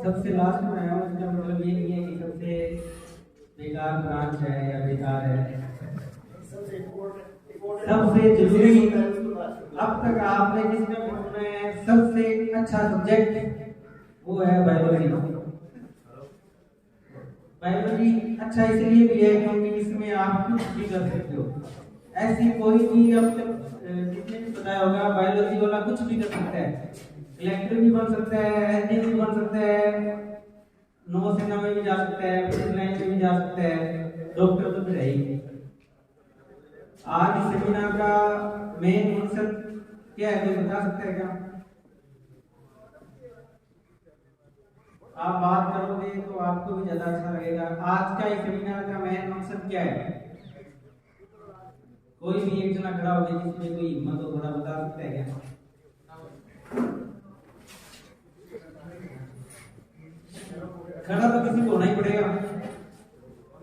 सबसे लास्ट में आया हूँ, इसका मतलब ये नहीं है कि सबसे बेकार ब्रांच है या बेकार है। सबसे जरूरी अब तक आपने जिसमें पढ़ना है सबसे अच्छा सब्जेक्ट वो है बायोलॉजी। बायोलॉजी अच्छा इसलिए भी है क्योंकि इसमें आप कुछ भी कर सकते हो। ऐसी कोई भी अब तक जितने भी बताया होगा बायोलॉजी वाला कुछ भी कर सकता है। कलेक्टर भी बन सकता है, एसडी भी बन सकता है, नौसेना में भी जा सकता है, पुलिस लाइन में भी जा सकता है, डॉक्टर तो फिर है ही। आज इस सेमिनार का मेन मकसद क्या है, कोई बता सकता है क्या? आप बात करोगे तो आपको भी ज्यादा अच्छा लगेगा। आज का इस सेमिनार का मेन मकसद क्या है? कोई भी एक जना खड़ा हो गया जिसमें कोई हिम्मत हो, थोड़ा बता सकता है क्या? खड़ा तो किसी को होना ही पड़ेगा।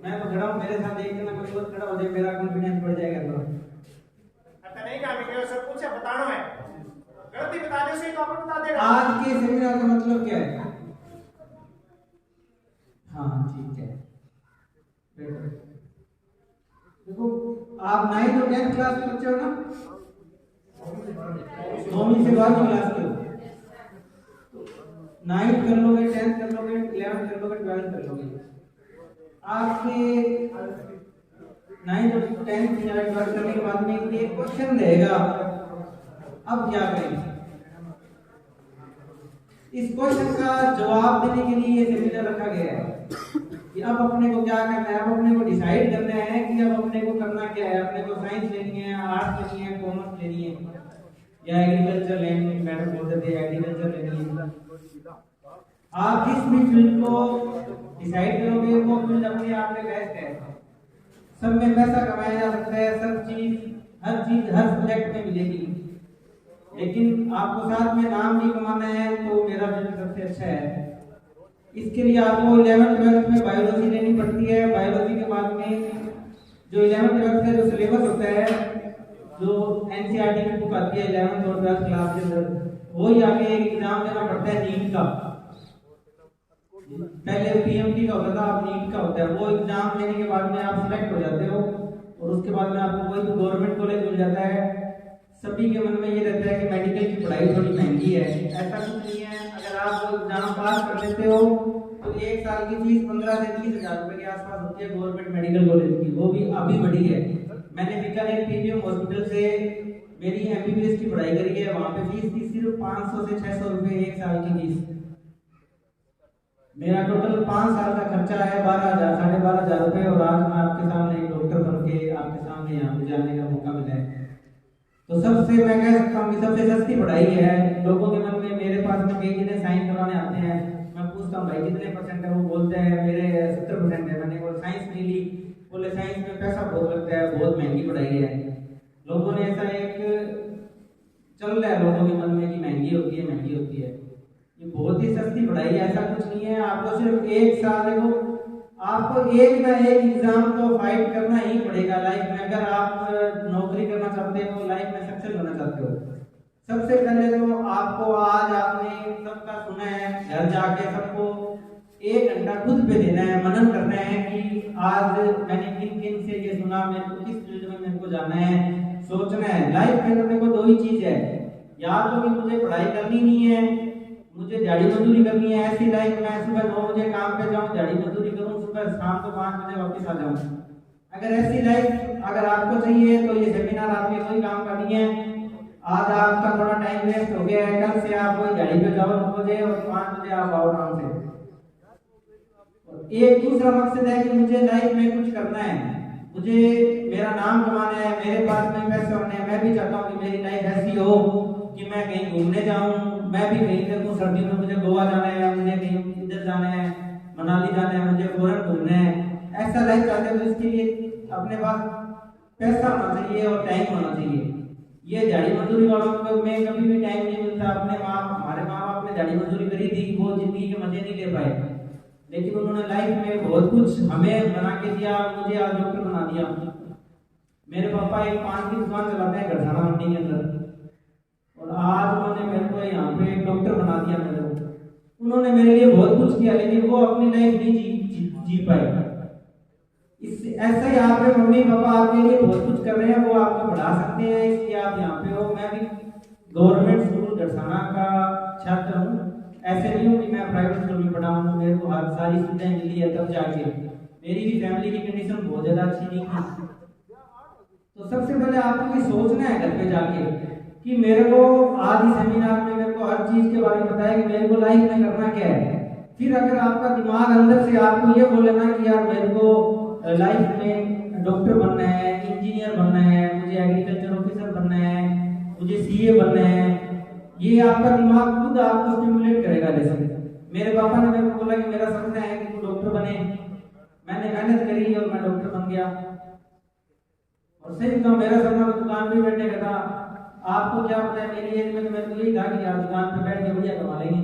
मैं तो खड़ा हूँ, मेरे साथ एक जना कोई और खड़ा हो जाए, मेरा कॉन्फिडेंस बढ़ जाएगा। तो नहीं काम है, सब कुछ बताना है, गलती बताने से तो आपको बता देगा। आज के सेमिनार का मतलब क्या है? हाँ ठीक है, देखो आप 9th और 10th क्लास के बच्चे हो ना, 9वीं से 12वीं क्लास के हो। 9th कर लोगे, 10th कर लोगे, 11th कर लोगे, 12th कर लोगे। आपके 9th और 10th या 12th करने के बाद में एक क्वेश्चन रहेगा, अब क्या करें? इस क्वेश्चन का जवाब देने के लिए ये सेमिनार रखा गया है कि अब अपने को क्या करना है। अब अपने को डिसाइड करना है कि अब अपने को करना क्या है। अपने को साइंस लेनी है, आर्ट्स लेनी है, कॉमर्स लेनी है, या एग्रीकल्चर लेनी है। मैडम बोलते थे एग्रीकल्चर लेनी है। आप जिस भी फील्ड को डिसाइड करोगे वो फील्ड अपने आप में बेस्ट है। सब में पैसा कमाया जा सकता है, सब चीज हर सब्जेक्ट में मिलेगी, लेकिन आपको साथ में नाम भी कमाना है तो मेरा फील्ड सबसे अच्छा है। इसके लिए आपको 11th 12th में बायोलॉजी लेनी पड़ती है। बायोलॉजी के बाद में जो 11th 12th का जो सिलेबस होता है, जो एनसीईआरटी की बुक आती है 11th और 12th क्लास के अंदर, वही आगे एक एग्जाम देना पड़ता है नीट का। पहले पीएमटी का होता था, अब नीट का होता है। वो एग्जाम देने के बाद में आप सिलेक्ट हो जाते हो और उसके बाद में आपको कोई भी गवर्नमेंट कॉलेज मिल जाता है। सभी के मन में ये रहता है कि मेडिकल की पढ़ाई थोड़ी महंगी है। ऐसा कुछ नहीं है, अगर आप वो एग्जाम पास कर लेते हो तो एक साल की फीस 15 से 30 हजार रुपए के आसपास होती है गवर्नमेंट मेडिकल कॉलेज की, वो भी अभी बढ़ी है। मैंने बीकानेर पीवीएम हॉस्पिटल से मेरी एमबीबीएस की पढ़ाई करी है, वहां पे फीस थी सिर्फ 500 से 600 रुपए एक साल की फीस। मेरा टोटल 5 साल का खर्चा है 12,000 12,500 रुपए, और आज मैं आपके सामने एक डॉक्टर बन के आपके सामने यहाँ पे जाने का मौका मिला है। तो सबसे मैं कह सकता हूँ कि सबसे सस्ती पढ़ाई है। लोगों के मन में, मेरे पास में कई जने साइंस कराने आते हैं, मैं पूछता हूँ भाई कितने परसेंट है, वो बोलते हैं मेरे 70% है। मैंने बोला साइंस नहीं ली, बोले साइंस में पैसा बहुत लगता है, बहुत महंगी पढ़ाई है। लोगों ने ऐसा एक चल रहा है लोगों के मन में कि महंगी होती है, महंगी होती है। ये बहुत ही सस्ती पढ़ाई है, ऐसा कुछ नहीं है। आपको सिर्फ एक साल, देखो आपको एक ना एक एग्जाम तो फाइट करना ही पड़ेगा लाइफ में। अगर आप नौकरी करना चाहते हो, लाइफ में सक्सेस होना चाहते हो, सबसे पहले तो आपको, आज आपने सबका सुना है, घर जाके सबको 1 घंटा खुद पे देना है, मनन करना है कि आज मैंने किन किन से ये सुना, मेरे को किस फील्ड में मेरे को जाना है, सोचना है। लाइफ में तो देखो 2 ही चीज है, या तो कि मुझे पढ़ाई करनी नहीं है, मुझे दिहाड़ी मजदूरी करनी है। ऐसी लाइफ मैं सुबह 9 बजे काम पे जाऊं, दिहाड़ी मजदूरी करूं, सुबह शाम को 5 बजे वापस आ जाऊं। अगर ऐसी लाइफ अगर आपको चाहिए तो ये सेमिनार आपके कोई काम का नहीं है। आज आपका थोड़ा टाइम वेस्ट हो गया है, कल से आप कोई दिहाड़ी पे जाओ 9 बजे और 5 बजे आप आओ आराम से। एक दूसरा मकसद है कि मुझे लाइफ में कुछ करना है, मुझे मेरा नाम कमाना है, मेरे पास में पैसे होने हैं। मैं भी चाहता हूँ कि मेरी लाइफ ऐसी हो कि मैं कहीं घूमने जाऊं, मैं भी कहीं देखूं, सर्दियों में मुझे गोवा जाना है, मुझे कहीं इधर जाना है, मनाली जाना है, मुझे फॉरेन घूमना है। ऐसा लाइफ चाहते हैं तो इसके लिए अपने पास पैसा होना चाहिए और टाइम होना चाहिए। ये दिहाड़ी मजदूरी वालों को में कभी भी टाइम नहीं मिलता। हमारे माँ बाप ने दिहाड़ी मजदूरी करी थी, वो जिंदगी के मजे नहीं ले पाए, लेकिन उन्होंने लाइफ में बहुत कुछ हमें बना के दिया। मुझे आज डॉक्टर बना दिया। मेरे पापा एक पान की दुकान चलाते हैं गढ़साना मंडी के अंदर, और आज उन्होंने मेरे को यहाँ पे एक डॉक्टर बना दिया मेरे को। उन्होंने मेरे लिए बहुत कुछ किया, लेकिन वो अपनी लाइफ नहीं जी पाए। इससे ऐसा ही आपके मम्मी पापा आपके लिए बहुत कुछ कर रहे हैं, वो आपको पढ़ा सकते हैं, इसलिए आप यहाँ पे हो। मैं भी गवर्नमेंट स्कूल गढ़साना का छात्र हूँ, ऐसे नहीं हूँ कि मैं प्राइवेट स्कूल में पढ़ा हूँ। मेरे को हर सारी सुविधाएं मिली है, तब जाके मेरी भी फैमिली की कंडीशन बहुत ज़्यादा अच्छी नहीं थी। तो सबसे पहले आपको ये सोचना है घर पे जाके कि मेरे को आज ही सेमिनार में मेरे को हर चीज़ के बारे में बताया कि मेरे को लाइफ में करना क्या है। फिर अगर आपका दिमाग अंदर से आपको ये बोले ना कि यार मेरे को लाइफ में डॉक्टर बनना है, इंजीनियर बनना है, मुझे एग्रीकल्चर ऑफिसर बनना है, मुझे सीए बनना है, ये आपका दिमाग खुद आपको स्टिमुलेट करेगा। जैसे मेरे पापा ने मेरे को बोला कि मेरा सपना है कि तू डॉक्टर बने, मैंने मेहनत करी और मैं डॉक्टर बन गया। और सही तो मेरा सपना तो दुकान पे बैठने का था। आपको क्या पता है, मेरी एज में तो मेरे को यही था कि यार दुकान पे बैठ के बढ़िया कमा लेंगे,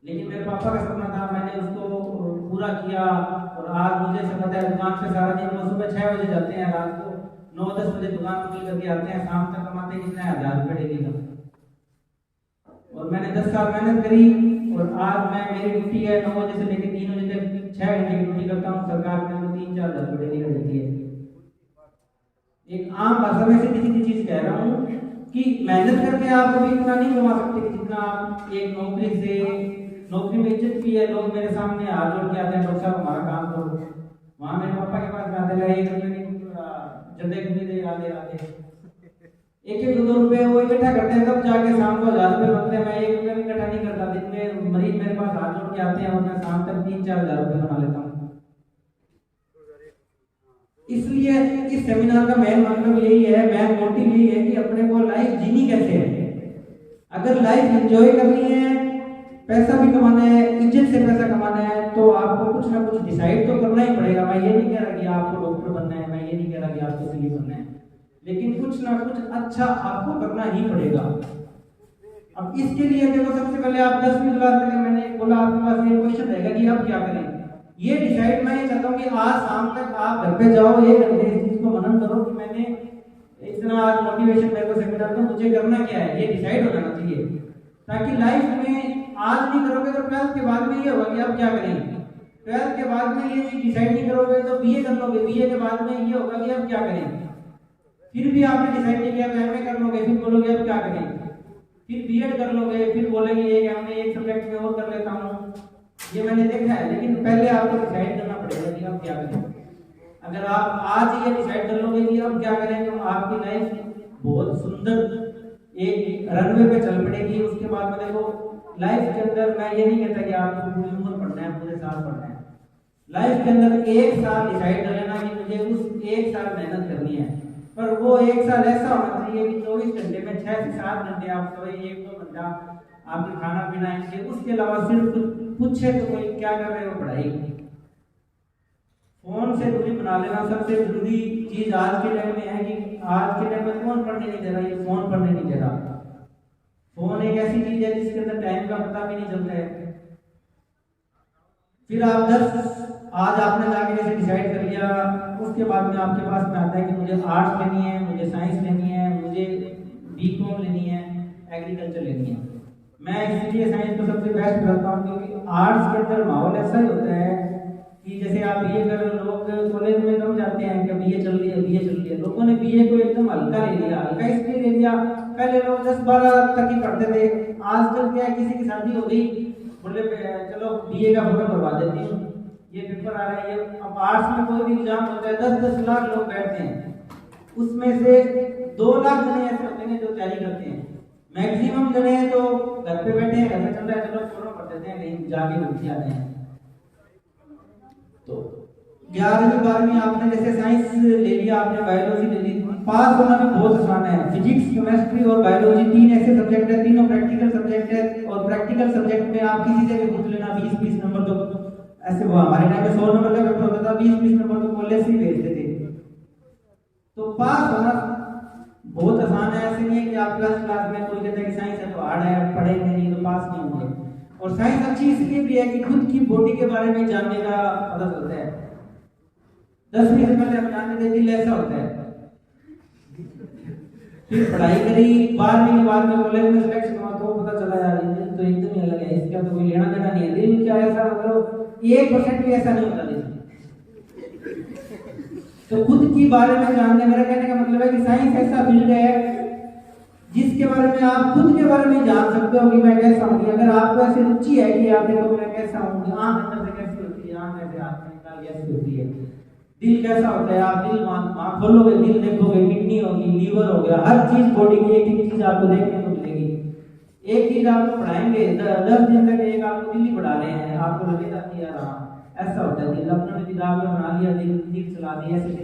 लेकिन मेरे पापा का सपना था, मैंने उसको पूरा किया। और आज मुझे सब पता है, दुकान पे सारा दिन वो सुबह 6 बजे जाते हैं, रात को 9-10 बजे दुकान खुल करके आते हैं, शाम तक कमाते कितना है, 1000 रुपये डेली का। और मैंने 10 साल मेहनत करी और आज मैं मेरी ड्यूटी है 9 बजे से लेकर 3 बजे तक 6 घंटे की ड्यूटी करता हूँ। सरकार मेरे को 3-4 हज़ार रुपये डेली का देती है। एक आम भाषा में से किसी चीज कह रहा हूँ कि मेहनत करके आप कभी इतना नहीं कमा सकते कि जितना आप एक नौकरी से। नौकरी में इज्जत भी है, लोग मेरे सामने हाथ जोड़ के आते हैं, डॉक्टर साहब हमारा काम करो। वहाँ मेरे पापा के पास जाते रहे, जल्दी घूमी दे आते आते 1-2 रुपए वो इकट्ठा करते हैं, तब जाके शाम को 1000 रुपये बनते हैं। मैं 1 रुपया भी इकट्ठा नहीं करता। दिन में मरीज मेरे पास हाथ जोड़ के आते हैं और मैं शाम तक 3-4 हज़ार रुपये बना लेता हूँ। इसलिए इस सेमिनार का मेन मतलब यही है, मेन मोटिव यही है कि अपने को लाइफ जीनी कैसे है। अगर लाइफ एंजॉय करनी है, पैसा भी कमाना है, इज्जत से पैसा कमाना है, तो आपको कुछ ना कुछ डिसाइड तो करना ही पड़ेगा। मैं ये नहीं कह रहा कि आपको डॉक्टर बनना है, मैं ये नहीं कह रहा कि आपको सीए बनना है, लेकिन कुछ ना कुछ अच्छा आपको करना ही पड़ेगा। अब इसके लिए देखो, सबसे पहले आप 10वीं क्लास में, मैंने बोला आपके पास ये क्वेश्चन रहेगा कि अब क्या करें। ये डिसाइड मैं ये चाहता हूँ कि आज शाम तक आप घर पे जाओ, ये इस चीज को मनन करो कि मैंने इतना आज मोटिवेशन मेरे को सेमिनार में मुझे करना क्या है, ये डिसाइड हो जाना चाहिए। ताकि लाइफ में आज नहीं करोगे तो 12th के बाद में ये होगा कि अब क्या करें। 12th के बाद में ये चीज डिसाइड नहीं करोगे तो बीए कर लोगे, बीए के बाद में ये होगा कि अब क्या करें। फिर भी आपने डिसाइड नहीं किया तो एमए कर लोगे, फिर बोलोगे अब क्या करें। फिर बीएड कर लोगे, फिर बोलेंगे एक सब्जेक्ट में और कर लेता हूँ। ये मैंने देखा है, लेकिन पहले आपको डिसाइड करना पड़ेगा कि अब क्या करें। अगर आप आज ये डिसाइड कर लोगे कि अब क्या करें, तो आपकी लाइफ बहुत सुंदर एक रनवे पे चल पड़ेगी। उसके बाद में देखो, लाइफ के अंदर मैं ये नहीं कहता कि आपको पूरी उम्र पढ़ना है, पूरे साल पढ़ना है। लाइफ के अंदर 1 साल डिसाइड कर लेना कि मुझे उस 1 साल मेहनत करनी है, पर वो 1 साल ऐसा होना चाहिए कि 24 घंटे में 6 से 7 घंटे आप सोए, 1-2 घंटा आपके खाना पीना है, उसके अलावा सिर्फ पूछे तो कोई क्या कर रहे हो, पढ़ाई। फोन से दूरी बना लेना सबसे जरूरी चीज आज के टाइम में है कि आज के टाइम में कौन पढ़ने नहीं दे रहा, ये फोन पढ़ने नहीं दे रहा। फोन एक ऐसी चीज है जिसके अंदर टाइम का पता भी नहीं चलता है। फिर आप 10 आज आपने जाके जैसे डिसाइड कर लिया, उसके बाद में आपके पास में आता है कि मुझे आर्ट्स लेनी है, मुझे साइंस लेनी है, मुझे बीकॉम लेनी है, एग्रीकल्चर लेनी है। मैं इसलिए साइंस को सबसे बेस्ट करता हूँ क्योंकि आर्ट्स के अंदर माहौल ऐसा ही होता है कि जैसे आप बीए कर, लोग कॉलेज में कम जाते हैं कि बीए चल रही है, बीए चल रही है। लोगों ने बीए को एकदम हल्का ले लिया। हल्का इसलिए ले लिया, पहले लोग 10-12 तक ही पढ़ते थे। आजकल क्या है, किसी की शादी हो गई, बोले चलो बीए का फॉर्म भरवा देती हूँ, ये पेपर आ रहा है। ये अब आर्ट्स में कोई भी एग्जाम होता है, 10-10 लाख लोग बैठते हैं, उसमें से 2 लाख जने ऐसे होते हैं जो तैयारी करते हैं। मैक्सिमम जने तो घर पे बैठे हैं, घर में चल रहा है, चलो फॉर्म भर देते हैं, कहीं जाके उठ जाते हैं। तो 11वीं 12वीं आपने जैसे साइंस ले लिया, आपने बायोलॉजी ले ली, पास होना भी बहुत आसान है। फिजिक्स, केमिस्ट्री और बायोलॉजी 3 ऐसे सब्जेक्ट है, तीनों प्रैक्टिकल सब्जेक्ट है। और प्रैक्टिकल सब्जेक्ट में आप किसी से भी पूछ लेना, 20-20 नंबर तो ऐसे वो हमारे टाइम में 100 नंबर का पेपर होता था, 20-20 नंबर तो कॉलेज से ही भेजते थे। तो पास होना बहुत आसान है। ऐसे नहीं है कि आप क्लास में कोई कहता है कि साइंस है तो हार्ड है, पढ़ेंगे नहीं तो पास नहीं होंगे। और साइंस अच्छी इसलिए भी है कि खुद की बॉडी के बारे में जानने का पता चलता है। 10वीं से पहले हम जानते थे दिल ऐसा होता है, फिर पढ़ाई करी, 12वीं के बाद में कॉलेज में सिलेक्शन हुआ तो पता चला यार तो तो एकदम ही अलग है, इसका तो कोई लेना देना नहीं है। दिल क्या ऐसा मतलब 1% भी ऐसा नहीं होता दिल। तो खुद के बारे में जानने, मेरा कहने का मतलब है कि साइंस ऐसा फील्ड है जिसके बारे में आप खुद के बारे में जान सकते हो कि मैं कैसा हूँ। अगर आपको ऐसी रुचि है कि आप देखो मैं कैसा हूँ, आँख अंदर से कैसी होती है, आँख ऐसे हाथ में निकाल कैसी होती है, दिल कैसा होता है, आप दिल आँख खोलोगे दिल देखोगे, किडनी होगी, लीवर हो गया, हर चीज बॉडी की एक एक चीज आपको देखने को मिलेगी। एक चीज आपको पढ़ाएंगे 10 दिन तक एक आपको दिल ही पढ़ा रहे हैं, आपको लगेगा कि यार हाँ ऐसा होता है दिल, अपने किताब में बना लिया दिल चला दिया, ऐसे दिल।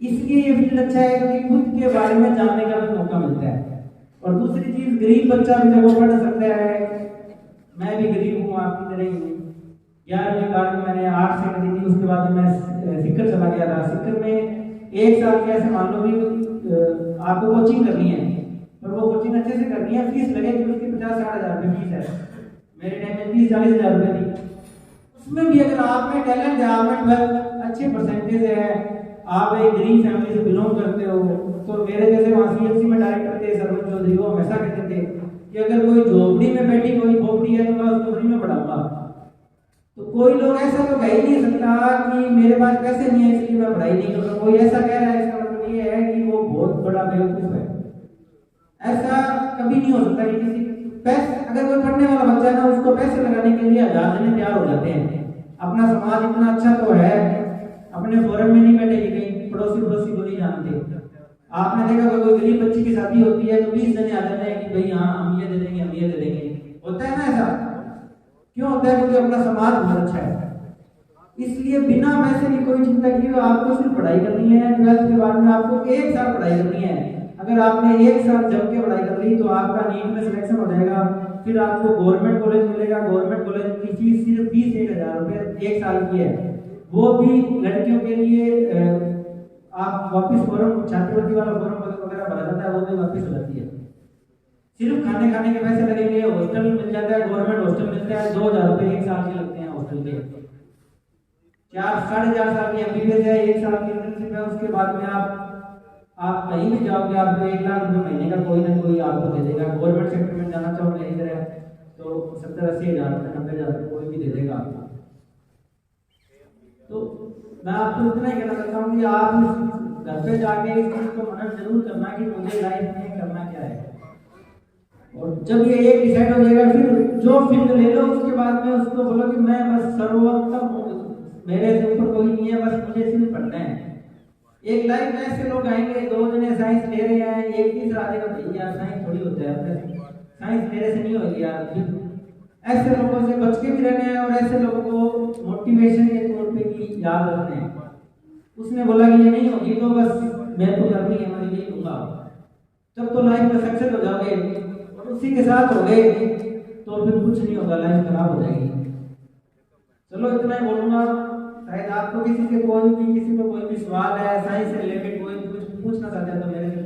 इसलिए ये फील्ड अच्छा है क्योंकि खुद के बारे में जानने का भी मौका मिलता है। और दूसरी चीज, गरीब बच्चा भी जब वो पढ़ सकता है, मैं भी गरीब हूँ आपकी तरह ही हूँ। 11वीं क्लास में मैंने आर्ट्स से करी थी, उसके बाद मैं सिक्कर चला गया था। सिक्कर में 1 साल की ऐसे मान लो भी आपको कोचिंग करनी है, पर वो कोचिंग अच्छे से करनी है, फीस लगेगी उसकी 50-60 हज़ार रुपये फीस है। मेरे टाइम में 30-40 हज़ार रुपये थी। उसमें भी अगर आप में टैलेंट है, आप में 12 अच्छे परसेंटेज है, आप एक गरीब फैमिली से बिलोंग करते हो, तो मेरे जैसे वहाँ सीएमसी में डायरेक्टर थे सरवन चौधरी, वो हमेशा कहते थे कि अगर कोई झोपड़ी में बैठी कोई खोपड़ी है तो मैं उसको फ्री में पढ़ाऊंगा। तो कोई लोग ऐसा तो कह ही नहीं सकता कि मेरे पास पैसे नहीं है इसलिए मैं पढ़ाई नहीं करूँगा। कोई ऐसा कह रहा है इसका मतलब ये है कि वो बहुत बड़ा बेवकूफ है। ऐसा कभी नहीं हो सकता कि किसी पैसे, अगर कोई पढ़ने वाला बच्चा है ना, उसको पैसे लगाने के लिए 1000 जने तैयार हो जाते हैं। अपना समाज इतना अच्छा तो है, अपने फोरम में नहीं बैठे कि कहीं पड़ोसी को नहीं जानते। आपने देखा कोई गरीब बच्ची की शादी होती है तो 20 जने आ जाते हैं कि भाई हाँ हम ये दे देंगे, हम ये दे देंगे। होता है ना ऐसा? क्यों होता है? क्योंकि अपना समाज बहुत अच्छा है। इसलिए बिना पैसे की कोई चिंता किए आपको सिर्फ पढ़ाई करनी है। 12th के बाद में आपको 1 साल पढ़ाई करनी है। अगर आपने 1 साल जम के पढ़ाई कर ली तो आपका नीट में सिलेक्शन हो जाएगा, फिर आपको गवर्नमेंट कॉलेज मिलेगा। गवर्नमेंट कॉलेज की फीस सिर्फ 20-1 हज़ार रुपये 1 साल की है, वो भी लड़कियों के लिए आप वापस फॉर्म छात्रवृत्ति वाला फॉर्म वगैरह भरा जाता है, वो भी वापस हो जाती है। सिर्फ खाने के पैसे लगेंगे, हॉस्टल मिल जाता है, गवर्नमेंट हॉस्टल मिलता है, 2000 रुपये 1 साल के लगते हैं हॉस्टल के। 4-4.5 साल की एमबीबीएस है, 1 साल की इंटर्नशिप है, उसके बाद में आप कहीं भी जाओगे आपको 1 लाख रुपये महीने का कोई ना कोई आपको दे देगा। गवर्नमेंट सेक्टर में जाना चाहो मेरी तरह तो 70-80 हज़ार रुपये 90 हज़ार रुपये कोई भी दे देगा आपको। तो मैं आपको इतना ही कहना चाहता हूँ कि आप घर पे जाके इस चीज को मनन जरूर करना कि मुझे लाइफ में करना क्या है। और जब ये एक डिसाइड हो जाएगा, फिर जो फील्ड ले लो उसके बाद में उसको बोलो कि मैं बस सर्वोत्तम हूँ, मेरे से ऊपर कोई नहीं है, बस मुझे सिर्फ पढ़ना है। एक लाइफ में ऐसे लोग आएंगे, 2 जने साइंस ले रहे हैं, एक तीसरा आ जाएगा भैया साइंस थोड़ी होता है, अपने साइंस मेरे से नहीं होगी यार। ऐसे लोगों से बच के भी रहना है और ऐसे लोगों को मोटिवेशन के तौर पे भी याद रखना है। उसने बोला कि ये नहीं होगी तो बस मैं तो करनी है, मैं यही दूंगा, तब तो लाइफ में सक्सेस हो जाओगे। और उसी के साथ हो गए तो फिर कुछ नहीं होगा, लाइफ खराब हो जाएगी। चलो इतना ही बोलूंगा। शायद आपको किसी को कोई भी सवाल है साइंस से रिलेटेड, कोई कुछ पूछना चाहते हैं तो मेरे से